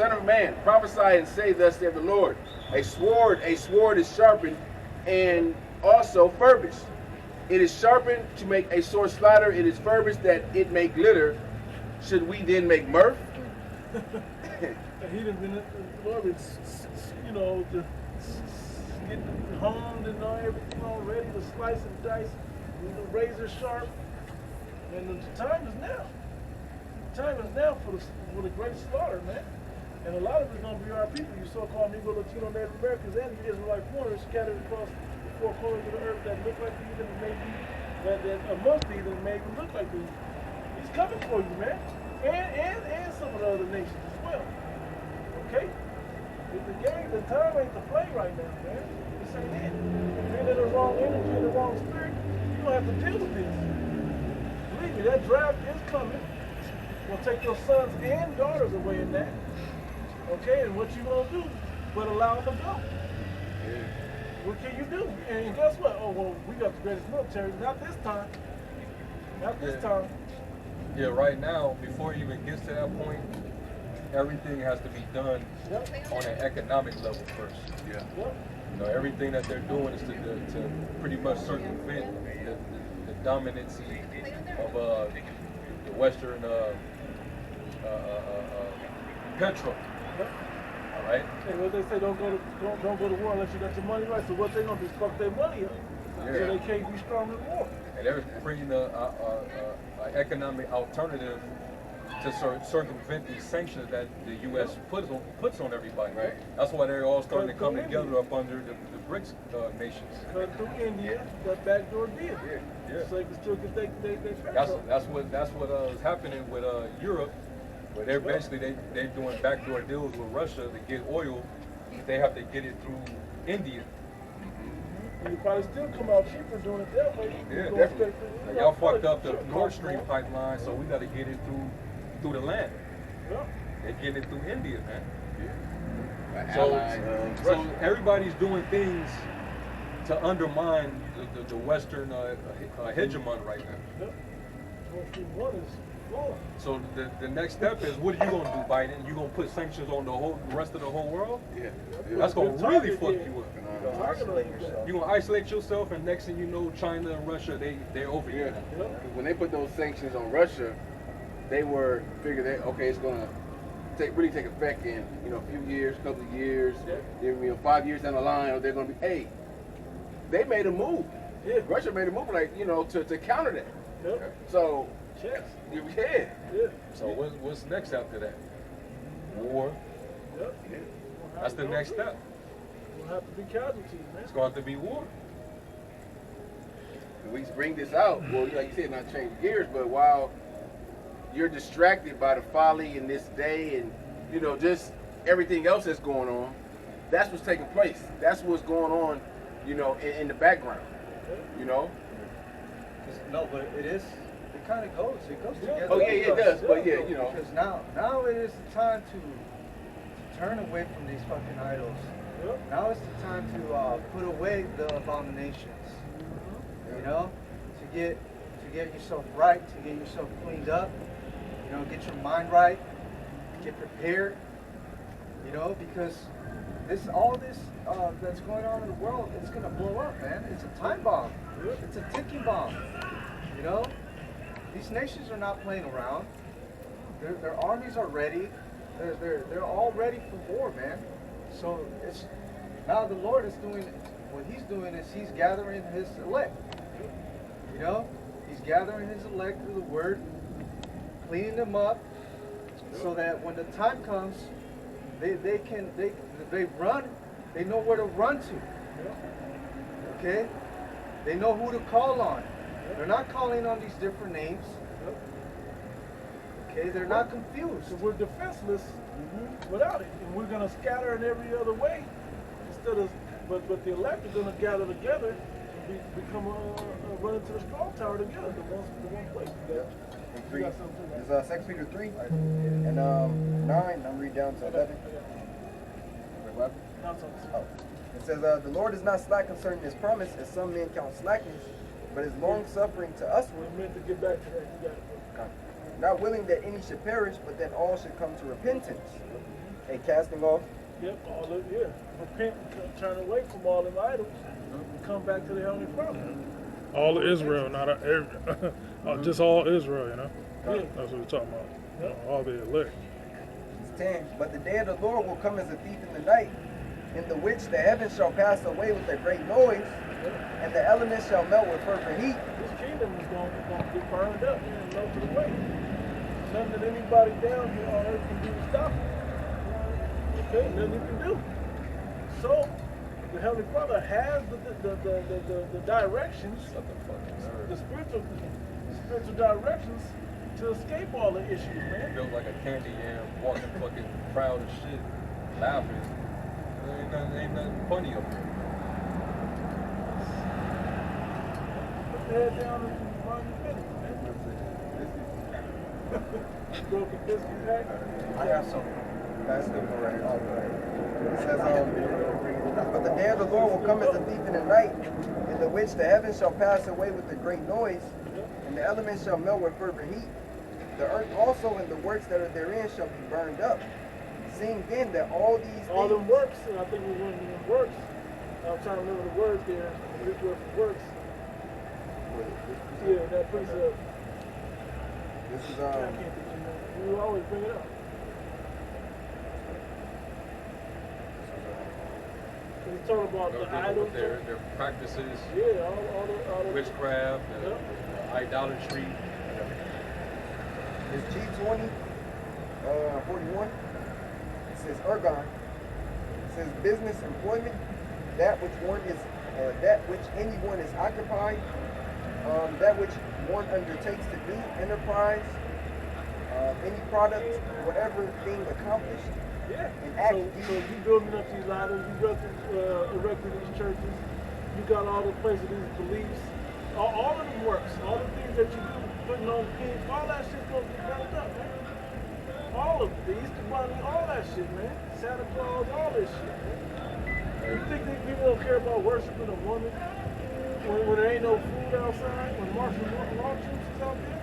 son of man, prophesy and say, thus saith the Lord. A sword is sharpened and also furbished. It is sharpened to make a sore slaughter. It is furbished that it may glitter. Should we then make mirth? He done been, the Lord been, to get honed and everything all ready to slice and dice, razor sharp. And the time is now. The time is now for the great slaughter, man. And a lot of it's going to be our people, you so-called Negro, Latino, Native Americans, and the Israelite foreigners scattered across the four corners of the earth that look like the heathen, maybe, that amongst the heathen may even look like the heathen. He's coming for you, man. And some of the other nations as well. Okay? The time ain't to play right now, man. This ain't it. If you're in the wrong energy, in the wrong spirit, you're going to have to deal with this. Believe me, that draft is coming. We'll take your sons and daughters away in that. Okay, and what you gonna do but allow them to go? Yeah. What can you do? And guess what? Oh, well, we got the greatest military. Not this time. Not this time. Yeah, right now, before it even gets to that point, everything has to be done on an economic level first. Yeah. Everything that they're doing is to pretty much circumvent the dominancy of the Western petrol. All right. And what they say, don't go to war unless you got your money right. So what they gonna do is fuck their money up, so they can't be strong in war. And they're bringing an economic alternative to circumvent these sanctions that the U.S. puts on everybody. Right. That's why they're all starting to come together up under the BRICS nations. Cut through India, that backdoor deal. Yeah. So they can still get they That's what is happening with Europe. But they're basically they're doing backdoor deals with Russia to get oil. They have to get it through India. You probably still come out cheaper doing it that way. Yeah, definitely. Y'all fucked up the Nord Stream pipeline, so we got to get it through the land. Yeah. They're getting it through India, man. Yeah. So everybody's doing things to undermine the Western hegemon right now. Yep. One is flowing. So the next step is, what are you gonna do, Biden? You gonna put sanctions on the rest of the whole world? Yeah. That's gonna really fuck you up. Isolate yourself. You're gonna isolate yourself, and next thing you know, China and Russia, they're over you. Yeah. Because when they put those sanctions on Russia, they were figuring that it's gonna really take effect in a few years, couple of years, 5 years down the line, they're gonna be they made a move. Yeah. Russia made a move to counter that. Yep. So Yes. yeah. So what's next after that? War. Yep. That's the next step. We'll have to be casualties, man. It's going to be war. And we bring this out, well, like you said, not change gears, but while you're distracted by the folly in this day and just everything else that's going on, that's what's taking place. That's what's going on, in the background. No, but it kind of goes together. Oh yeah, it does. But yeah, Because now it is the time to turn away from these fucking idols. Yep. Now it's the time to put away the abominations. To get yourself right, to get yourself cleaned up. Get your mind right, get prepared. Because all this that's going on in the world, it's gonna blow up, man. It's a time bomb. It's a ticking bomb. These nations are not playing around. Their armies are ready. They're all ready for war, man. So it's now the Lord is doing what He's doing is He's gathering His elect. He's gathering His elect through the Word, cleaning them up, so that when the time comes, they run. They know where to run to. Okay? They know who to call on. They're not calling on these different names. Okay? They're not confused. So we're defenseless without it. And we're going to scatter in every other way. But the elect are going to gather together and become run into the strong tower together. The one place. It's 2 Peter 3 and 9. I'm reading down to 11. Oh. It says, the Lord is not slack concerning His promise, as some men count slackness, but is long suffering to us. We meant to get back to that. You got it. Not willing that any should perish, but that all should come to repentance. A casting off. Yep, all of repent, turn away from all them idols, and come back to the Heavenly Father. All of Israel, not just all Israel, you know? Yeah. That's what we're talking about. You know, all the elect. It's 10. But the day of the Lord will come as a thief in the night, in the which the heavens shall pass away with a great noise, and the elements shall melt with fervent heat. This kingdom is going to get burned up and melted away. Nothing that anybody down here on earth can do to stop it. Okay, nothing you can do. So, the Heavenly Father has the directions, the spiritual directions to escape all the issues, man. Built like a candy yam, walking fucking proud as shit, laughing. There ain't nothing funny up here. Put your head down and mind your business, man. Broken biscuit pack. I got some. That's the one right here. It says, but the day of the Lord will come as a thief in the night, in the which the heavens shall pass away with a great noise, and the elements shall melt with fervent heat. The earth also and the works that are therein shall be burned up. Seeing then that all these things... All them works, and I think we went to them works. I'm trying to remember the words there. This word for works. Yeah, that precept. This is, I can't think of it. We always bring it up. He's talking about the idols. Their practices, Yeah, all the witchcraft, Yep. idolatry. It's G20, 41. It says ergon. It says business employment, that which anyone is occupied, that which one undertakes to do, enterprise, any product, whatever thing accomplished. Yeah. And act. So you building up these idols, you erecting these churches, you got all the places, these beliefs, all of them works, all the things that you do, putting on kids, all that shit's gonna be burned up, man. All of it, the Easter Bunny, all that shit, man. Santa Claus, all this shit, man. You think that people don't care about worshiping a woman when there ain't no food outside, when martial law troops is out there?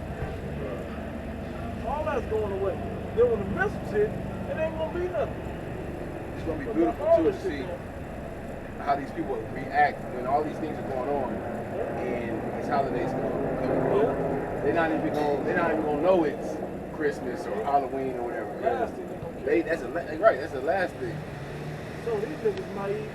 All that's going away. Then when the missiles hit, it ain't gonna be nothing. It's gonna be beautiful too to see how these people react when all these things are going on and these holidays come and go. They're not even gonna know it's Christmas or Halloween or whatever. Last thing they gonna care. That's the last thing. So these niggas might eat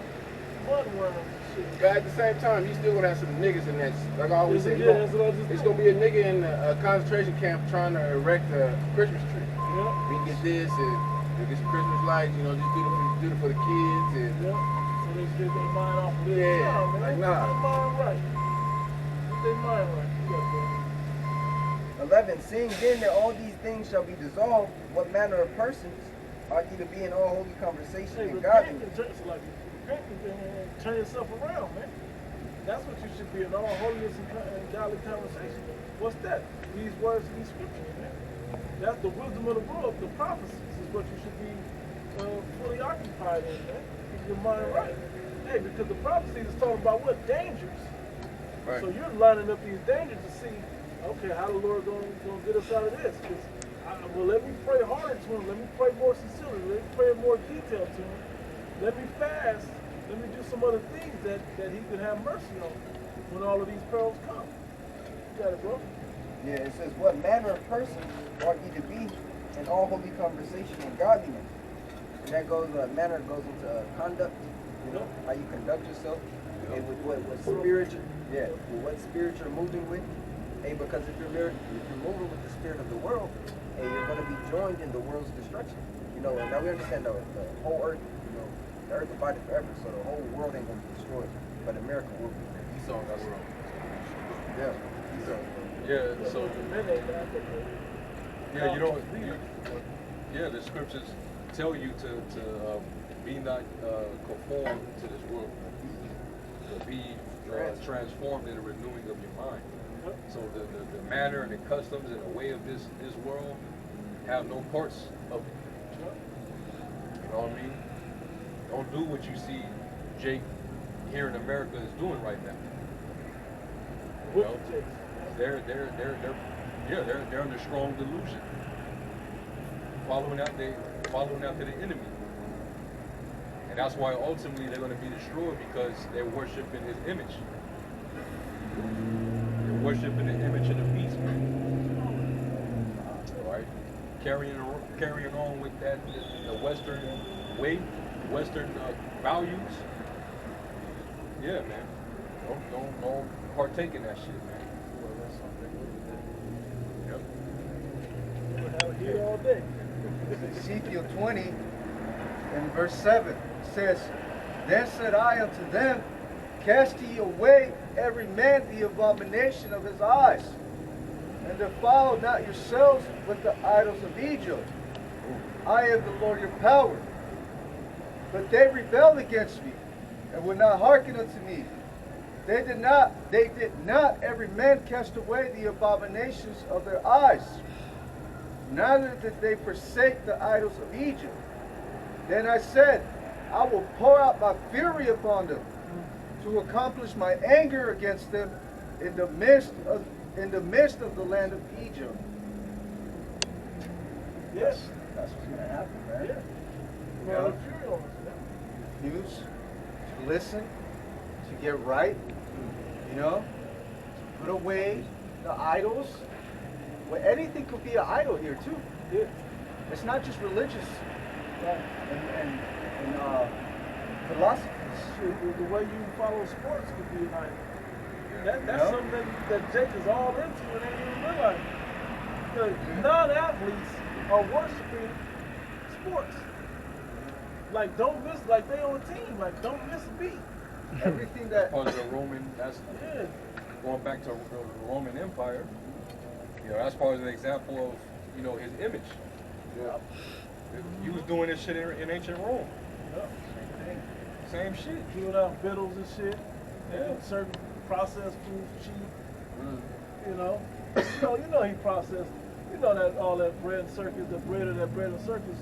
mudworms and shit. But at the same time, you still gonna have some niggas in that. Like I always say, Yeah, that's what I was just it's saying. gonna be a nigga in a concentration camp trying to erect a Christmas tree. Yeah. We can get this and we'll get some Christmas lights. You know, just do it for the kids and. Yeah. So they get their mind off of this. Yeah, Nah, man. like, Get nah. their mind right. Get their mind right. Yeah, 11. Seeing then that all these things shall be dissolved, what manner of persons ought ye to be in all holy conversation hey, and repent godliness? and turn yourself around, man. That's what you should be in all holiness and godly conversation. What's that? These words and these scriptures, man. That's the wisdom of the world. The prophecies is what you should be fully occupied in, man. Keep your mind right. Hey, because the prophecies is talking about what? Dangers. Right. So you're lining up these dangers to see, okay, how the Lord gonna get us out of this? Well, let me pray harder to Him. Let me pray more sincerely. Let me pray in more detail to Him. Let me fast. Let me do some other things that He can have mercy on when all of these perils come. You got it, bro. Yeah, it says, what manner of persons ought ye to be in all holy conversation and godliness? And that goes, manner goes into conduct, you know, how you conduct yourself, and with what spirit, with what spirit you're moving with. Hey, because if you're moving with the spirit of the world, hey, you're going to be joined in the world's destruction. You know, and now we understand the whole earth, you know, the earth divided forever, so the whole world ain't going to be destroyed, but America will be. Esau got wrong. Yeah. Esau. Yeah, so Men ain't that, but yeah, the scriptures tell you to be not conformed to this world, but be transformed in the renewing of your mind. So the manner and the customs and the way of this world have no parts of it. You know what I mean? Don't do what you see Jake here in America is doing right now. You know? They're under strong delusion, following after the enemy. And that's why ultimately they're going to be destroyed, because they're worshiping his image. They're worshiping the image of the beast, man. Right? Carrying on with that, the Western way, Western values. Yeah, man. Don't partake in that shit, man. Yep. We'll have it here all day. Ezekiel 20 and verse 7 says, Then said I unto them, Cast ye away every man the abomination of his eyes, and defile not yourselves with the idols of Egypt. I am the Lord your power. But they rebelled against me, and would not hearken unto me. They did not every man cast away the abominations of their eyes, neither did they forsake the idols of Egypt. Then I said, I will pour out my fury upon them, to accomplish my anger against them in the midst of the land of Egypt. Yes. That's what's gonna happen, man. Yeah. You Well, know? the fury on us, yeah. Refuse to listen, to get right, you know, to put away the idols. Well, anything could be an idol here too. Yeah. It's not just religious Right. and philosophies. Shit, the way you follow sports could be an idol. That's Yeah. something that Jake is all into and ain't even realizing. The non-athletes are worshiping sports. Like, don't miss, like they on a team, like don't miss a beat. Everything that Part of the Roman, that's Yeah. going back to the Roman Empire. You know, that's part of the example of, you know, his image. Yeah. He was doing this shit in ancient Rome. Yep. Same shit. Giving out vittles and shit. Yeah. And certain processed foods cheap. Mm. You know, you know he processed. You know that all that bread and circus, the bread of that bread and circus.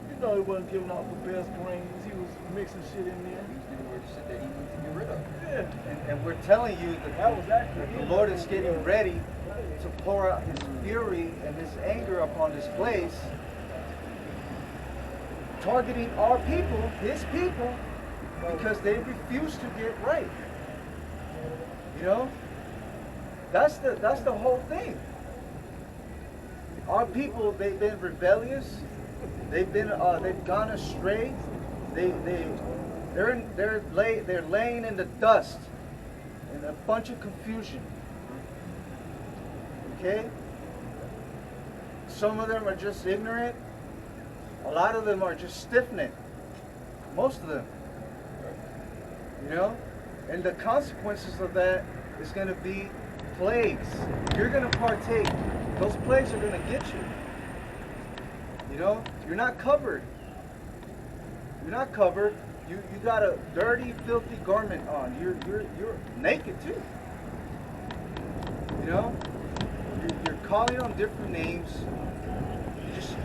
You know he wasn't giving out the best grains. He was mixing shit in there. Shit that he needs to get rid of. Yeah, and we're telling you that was actually that the Lord is getting ready to pour out his fury and his anger upon this place, targeting our people, his people, because they refuse to get right. You know? That's the whole thing. Our people, they've been rebellious. They've gone astray. They're laying in the dust in a bunch of confusion. Okay? Some of them are just ignorant. A lot of them are just stiff-necked. Most of them. You know? And the consequences of that is going to be plagues. You're going to partake. Those plagues are going to get you. You know? You're not covered. You're not covered. You got a dirty, filthy garment on. You're naked too. You know? You're calling on different names.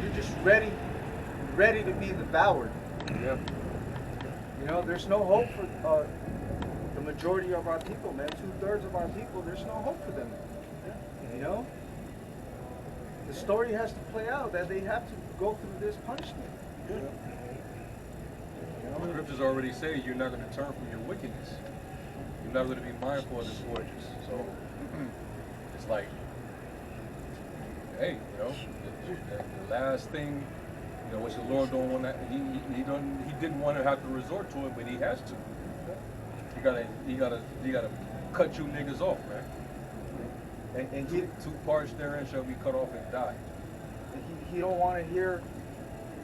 You're just ready to be devoured. Yep. You know, there's no hope for the majority of our people, man. 2/3 of our people, there's no hope for them. You know? The story has to play out that they have to go through this punishment. The scriptures already say you're not going to turn from your wickedness. You're not going to be mindful of the scourges. So it's like, hey, you know, the last thing, you know, which the Lord don't want to, he didn't want to have to resort to it, but he has to. He gotta cut you niggas off, man. And Two parts therein shall be cut off and die. he don't want to hear,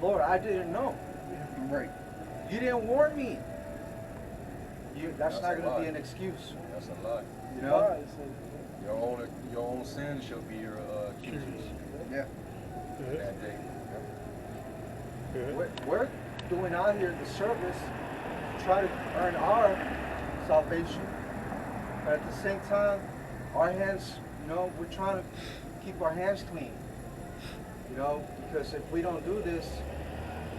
Lord, I didn't know. Right. You didn't warn me. That's That's not a going to lie. be an excuse. That's a lie. You know? Right, so, Your own sin shall be your accusers Yeah. that day. We're doing out here the service to try to earn our salvation, but at the same time, our hands, you know, we're trying to keep our hands clean. You know, because if we don't do this,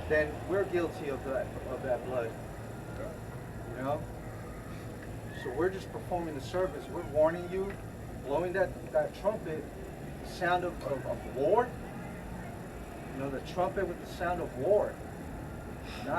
then we're guilty of that blood. You know? So we're just performing the service. We're warning you, blowing that trumpet, the sound of war. You know, the trumpet with the sound of war. Not